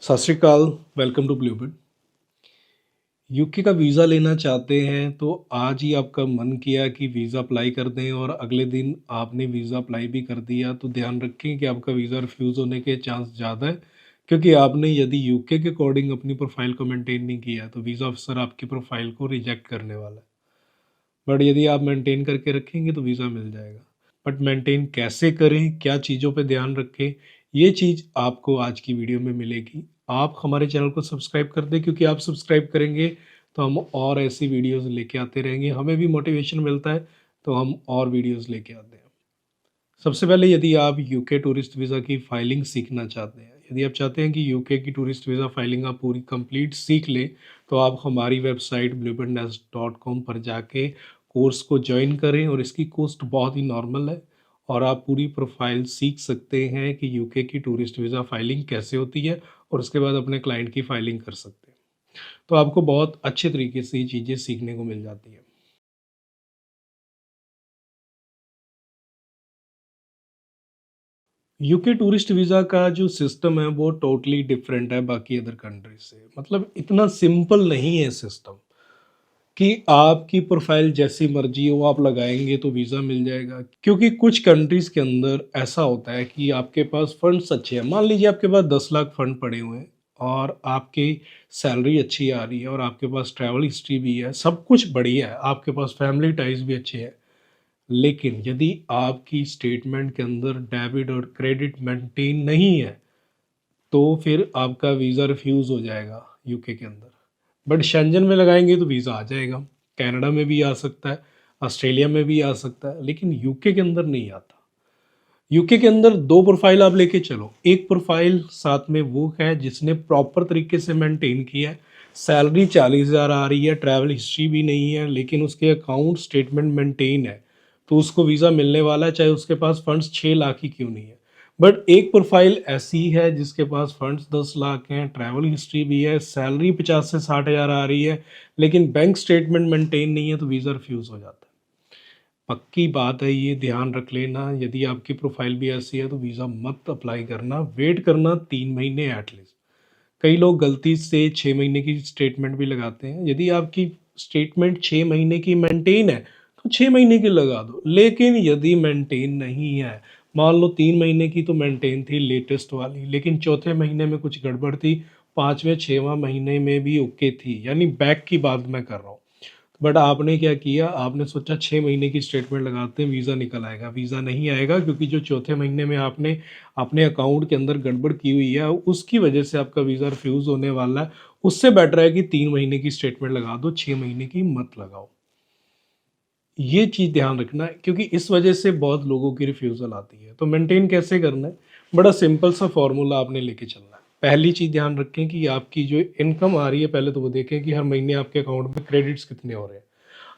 सत Shri Akal. Welcome to Bluebird. UK का visa लेना चाहते हैं तो आज ही आपका मन किया कि वीज़ा अप्लाई कर दें और अगले दिन आपने वीज़ा अप्लाई भी कर दिया, तो ध्यान रखें कि आपका वीज़ा रिफ्यूज़ होने के चांस ज़्यादा है, क्योंकि आपने यदि यूके के अकॉर्डिंग अपनी प्रोफाइल को मेंटेन नहीं किया तो वीज़ा ऑफिसर आपकी प्रोफाइल को रिजेक्ट करने वाला है। बट यदि आप मेंटेन करके रखेंगे तो वीज़ा मिल जाएगा। बट मेंटेन कैसे करें, क्या चीज़ों पे ध्यान रखें, ये चीज़ आपको आज की वीडियो में मिलेगी। आप हमारे चैनल को सब्सक्राइब कर दें, क्योंकि आप सब्सक्राइब करेंगे तो हम और ऐसी वीडियोस लेके आते रहेंगे, हमें भी मोटिवेशन मिलता है तो हम और वीडियोस लेके आते हैं। सबसे पहले, यदि आप यूके टूरिस्ट वीज़ा की फ़ाइलिंग सीखना चाहते हैं, यदि आप चाहते हैं कि यूके की टूरिस्ट वीज़ा फ़ाइलिंग आप पूरी कंप्लीट सीख लें, तो आप हमारी वेबसाइट bluebirdnest.com पर जाके कोर्स को ज्वाइन करें। और इसकी कॉस्ट बहुत ही नॉर्मल है और आप पूरी प्रोफाइल सीख सकते हैं कि यूके की टूरिस्ट वीज़ा फ़ाइलिंग कैसे होती है, और उसके बाद अपने क्लाइंट की फ़ाइलिंग कर सकते हैं। तो आपको बहुत अच्छे तरीके से ये चीज़ें सीखने को मिल जाती हैं। यूके टूरिस्ट वीज़ा का जो सिस्टम है वो टोटली डिफरेंट है बाकी अदर कंट्री से। मतलब इतना सिंपल नहीं है सिस्टम कि आपकी प्रोफाइल जैसी मर्जी हो आप लगाएंगे तो वीज़ा मिल जाएगा। क्योंकि कुछ कंट्रीज़ के अंदर ऐसा होता है कि आपके पास फंड्स अच्छे हैं। मान लीजिए आपके पास 10 लाख फंड पड़े हुए हैं और आपकी सैलरी अच्छी आ रही है और आपके पास ट्रैवल हिस्ट्री भी है, सब कुछ बढ़िया है, आपके पास फैमिली टाइज भी अच्छे हैं। लेकिन यदि आपकी स्टेटमेंट के अंदर डेबिट और क्रेडिट मेंटेन नहीं है, तो फिर आपका वीज़ा रिफ्यूज़ हो जाएगा यूके के अंदर। बट शेंजन में लगाएंगे तो वीज़ा आ जाएगा। कनाडा में भी आ सकता है, ऑस्ट्रेलिया में भी आ सकता है, लेकिन यूके के अंदर नहीं आता। यूके के अंदर दो प्रोफाइल आप लेके चलो। एक प्रोफाइल साथ में वो है जिसने प्रॉपर तरीके से मेंटेन किया है, सैलरी 40,000 आ रही है, ट्रैवल हिस्ट्री भी नहीं है, लेकिन उसके अकाउंट स्टेटमेंट मेंटेन है, तो उसको वीज़ा मिलने वाला है, चाहे उसके पास फंड्स 6 लाख ही क्यों नहीं है। बट एक प्रोफाइल ऐसी है जिसके पास फंड्स 10 लाख हैं, ट्रैवल हिस्ट्री भी है, सैलरी 50 से 60 हज़ार आ रही है, लेकिन बैंक स्टेटमेंट मेंटेन नहीं है, तो वीज़ा रिफ्यूज़ हो जाता है। पक्की बात है, ये ध्यान रख लेना। यदि आपकी प्रोफाइल भी ऐसी है तो वीज़ा मत अप्लाई करना, वेट करना 3 महीने एटलीस्ट। कई लोग गलती से 6 महीने की स्टेटमेंट भी लगाते हैं। यदि आपकी स्टेटमेंट 6 महीने की मेंटेन है तो 6 महीने की लगा दो, लेकिन यदि मेंटेन नहीं है, मान लो 3 महीने की तो मेंटेन थी लेटेस्ट वाली, लेकिन चौथे महीने में कुछ गड़बड़ थी, पाँचवें छठवां महीने में भी ओके थी, यानी बैक की बात मैं कर रहा हूँ। बट आपने क्या किया, आपने सोचा 6 महीने की स्टेटमेंट लगाते हैं वीज़ा निकल आएगा। वीज़ा नहीं आएगा, क्योंकि जो चौथे महीने में आपने अपने अकाउंट के अंदर गड़बड़ की हुई है, उसकी वजह से आपका वीज़ा रिफ्यूज़ होने वाला है। उससे बेटर है कि 3 महीने की स्टेटमेंट लगा दो, 6 महीने की मत लगाओ। ये चीज़ ध्यान रखना है, क्योंकि इस वजह से बहुत लोगों की रिफ्यूज़ल आती है। तो मेंटेन कैसे करना है, बड़ा सिंपल सा फॉर्मूला आपने लेके चलना है। पहली चीज़ ध्यान रखें कि आपकी जो इनकम आ रही है, पहले तो वो देखें कि हर महीने आपके अकाउंट में क्रेडिट्स कितने हो रहे हैं।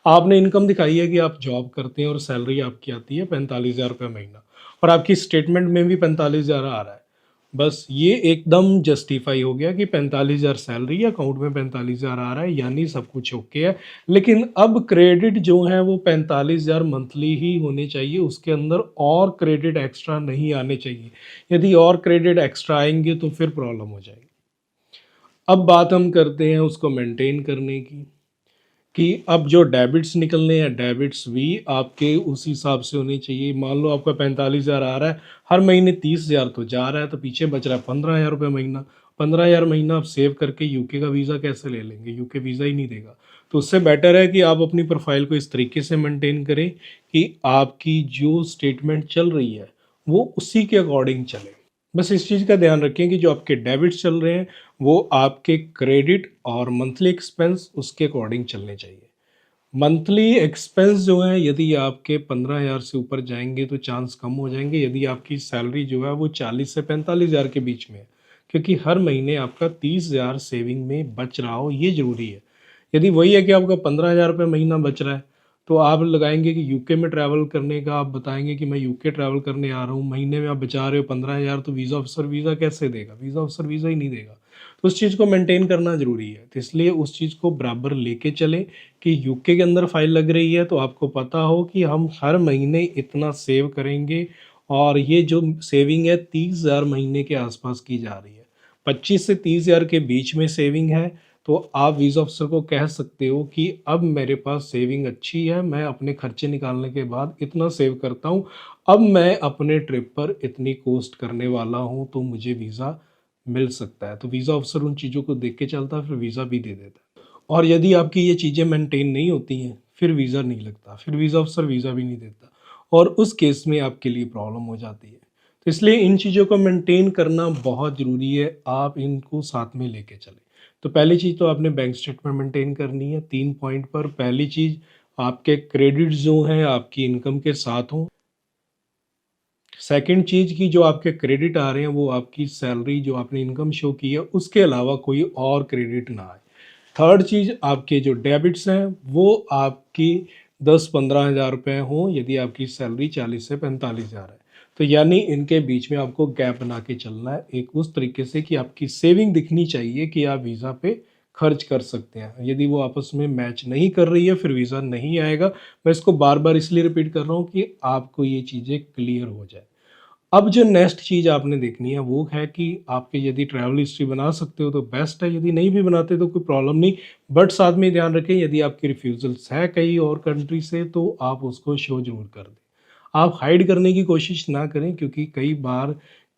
आपने इनकम दिखाई है कि आप जॉब करते हैं और सैलरी आपकी आती है 45,000 रुपये महीना, और आपकी स्टेटमेंट में भी 45,000 आ रहा है। बस ये एकदम जस्टिफाई हो गया कि 45,000 सैलरी है, अकाउंट में 45,000 आ रहा है, यानी सब कुछ ओके है। लेकिन अब क्रेडिट जो है वो 45,000 मंथली ही होने चाहिए, उसके अंदर और क्रेडिट एक्स्ट्रा नहीं आने चाहिए। यदि और क्रेडिट एक्स्ट्रा आएंगे तो फिर प्रॉब्लम हो जाएगी। अब बात हम करते हैं उसको मेंटेन करने की, कि अब जो डेबिट्स निकलने हैं, डेबिट्स भी आपके उस हिसाब से होने चाहिए। मान लो आपका 45,000 आ रहा है, हर महीने 30,000 तो जा रहा है, तो पीछे बच रहा है 15,000 रुपये महीना। 15,000 महीना आप सेव करके यूके का वीज़ा कैसे ले लेंगे, यूके वीज़ा ही नहीं देगा। तो उससे बेटर है कि आप अपनी प्रोफाइल को इस तरीके से मेंटेन करें कि आपकी जो स्टेटमेंट चल रही है वो उसी के अकॉर्डिंग चले। बस इस चीज़ का ध्यान रखें कि जो आपके डेबिट्स चल रहे हैं वो आपके क्रेडिट और मंथली एक्सपेंस उसके अकॉर्डिंग चलने चाहिए। मंथली एक्सपेंस जो है, यदि आपके 15,000 से ऊपर जाएंगे तो चांस कम हो जाएंगे, यदि आपकी सैलरी जो है वो 40 से 45,000 के बीच में है, क्योंकि हर महीने आपका 30,000 सेविंग में बच रहा हो, ये ज़रूरी है। यदि वही है कि आपका 15,000 रुपये महीना बच रहा है, तो आप लगाएंगे कि यूके में ट्रैवल करने का, आप बताएंगे कि मैं यूके ट्रैवल करने आ रहा हूँ, महीने में आप बचा रहे हो 15,000, तो वीज़ा ऑफिसर वीज़ा कैसे देगा, वीज़ा ऑफिसर वीज़ा ही नहीं देगा। तो उस चीज़ को मेंटेन करना ज़रूरी है, तो इसलिए उस चीज़ को बराबर लेके चलें कि यूके के अंदर फाइल लग रही है तो आपको पता हो कि हम हर महीने इतना सेव करेंगे, और ये जो सेविंग है 30,000 महीने के आसपास की जा रही है। 25 से 30,000 के बीच में सेविंग है, तो आप वीज़ा ऑफिसर को कह सकते हो कि अब मेरे पास सेविंग अच्छी है, मैं अपने खर्चे निकालने के बाद इतना सेव करता हूँ, अब मैं अपने ट्रिप पर इतनी कॉस्ट करने वाला हूँ, तो मुझे वीज़ा मिल सकता है। तो वीज़ा ऑफिसर उन चीज़ों को देख के चलता है, फिर वीज़ा भी दे देता है। और यदि आपकी ये चीज़ें मेंटेन नहीं होती हैं, फिर वीज़ा नहीं लगता, फिर वीज़ा ऑफिसर वीज़ा भी नहीं देता और उस केस में आपके लिए प्रॉब्लम हो जाती है। तो इसलिए इन चीज़ों को मेंटेन करना बहुत ज़रूरी है, आप इनको साथ में लेके चलें। तो पहली चीज़ तो आपने बैंक स्टेटमेंट मेंटेन करनी है 3 पॉइंट पर। पहली चीज़, आपके क्रेडिट जो हैं आपकी इनकम के साथ हों। सेकंड चीज़ कि जो आपके क्रेडिट आ रहे हैं वो आपकी सैलरी जो आपने इनकम शो की है उसके अलावा कोई और क्रेडिट ना आए। थर्ड चीज़, आपके जो डेबिट्स हैं वो आपकी 10-15 हज़ार रुपये हों यदि आपकी सैलरी 40 से 45 हज़ार है। तो यानी इनके बीच में आपको गैप बना के चलना है एक उस तरीके से कि आपकी सेविंग दिखनी चाहिए कि आप वीज़ा पे खर्च कर सकते हैं। यदि वो आपस में मैच नहीं कर रही है फिर वीज़ा नहीं आएगा। मैं इसको बार-बार इसलिए रिपीट कर रहा हूँ कि आपको ये चीज़ें क्लियर हो जाए। अब जो नेक्स्ट चीज़ आपने देखनी है वो है कि आपके यदि ट्रैवल हिस्ट्री बना सकते हो तो बेस्ट है, यदि नहीं भी बनाते तो कोई प्रॉब्लम नहीं। बट साथ में ध्यान रखें यदि आपकी रिफ्यूज़ल्स है कई और कंट्री से तो आप उसको शो ज़रूर कर दें। आप हाइड करने की कोशिश ना करें क्योंकि कई बार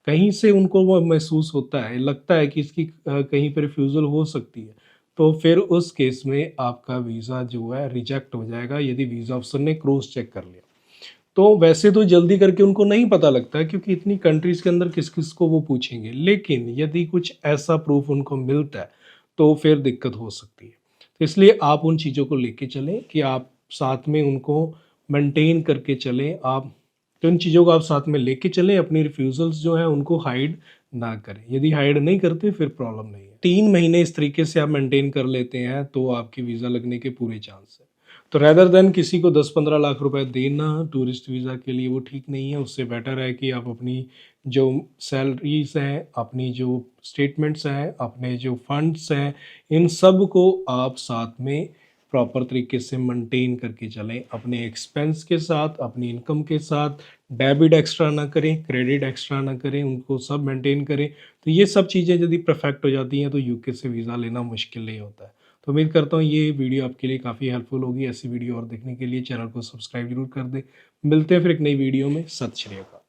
कहीं से उनको वो महसूस होता है, लगता है कि इसकी कहीं पे रिफ्यूज़ल हो सकती है। तो फिर उस केस में आपका वीज़ा जो है रिजेक्ट हो जाएगा यदि वीज़ा अफ़सर ने क्रॉस चेक कर लिया। तो वैसे तो जल्दी करके उनको नहीं पता लगता है क्योंकि इतनी कंट्रीज़ के अंदर किस-किस को वो पूछेंगे। लेकिन यदि कुछ ऐसा प्रूफ़ उनको मिलता है, तो फिर दिक्कत हो सकती है। तो इसलिए आप उन चीज़ों को लेके चलें कि आप साथ में उनको मेंटेन करके चलें। आप तो इन चीज़ों को आप साथ में लेके चलें, अपनी रिफ्यूज़ल्स जो हैं उनको हाइड ना करें। यदि हाइड नहीं करते फिर प्रॉब्लम नहीं है। 3 महीने इस तरीके से आप मेंटेन कर लेते हैं तो आपकी वीज़ा लगने के पूरे चांस हैं। तो रेदर देन किसी को 10-15 लाख रुपए देना टूरिस्ट वीज़ा के लिए वो ठीक नहीं है। उससे बेटर है कि आप अपनी जो सैलरीज़ हैं, अपनी जो स्टेटमेंट्स हैं, अपने जो फंड्स हैं, इन सब को आप साथ में प्रॉपर तरीके से मेंटेन करके चलें। अपने एक्सपेंस के साथ, अपनी इनकम के साथ, डेबिट एक्स्ट्रा ना करें, क्रेडिट एक्स्ट्रा ना करें, उनको सब मेंटेन करें। तो ये सब चीज़ें यदि परफेक्ट हो जाती हैं तो यूके से वीज़ा लेना मुश्किल नहीं होता है। तो उम्मीद करता हूँ ये वीडियो आपके लिए काफ़ी हेल्पफुल होगी। ऐसी वीडियो और देखने के लिए चैनल को सब्सक्राइब जरूर कर दें। मिलते हैं फिर एक नई वीडियो में। सत श्री अकाल।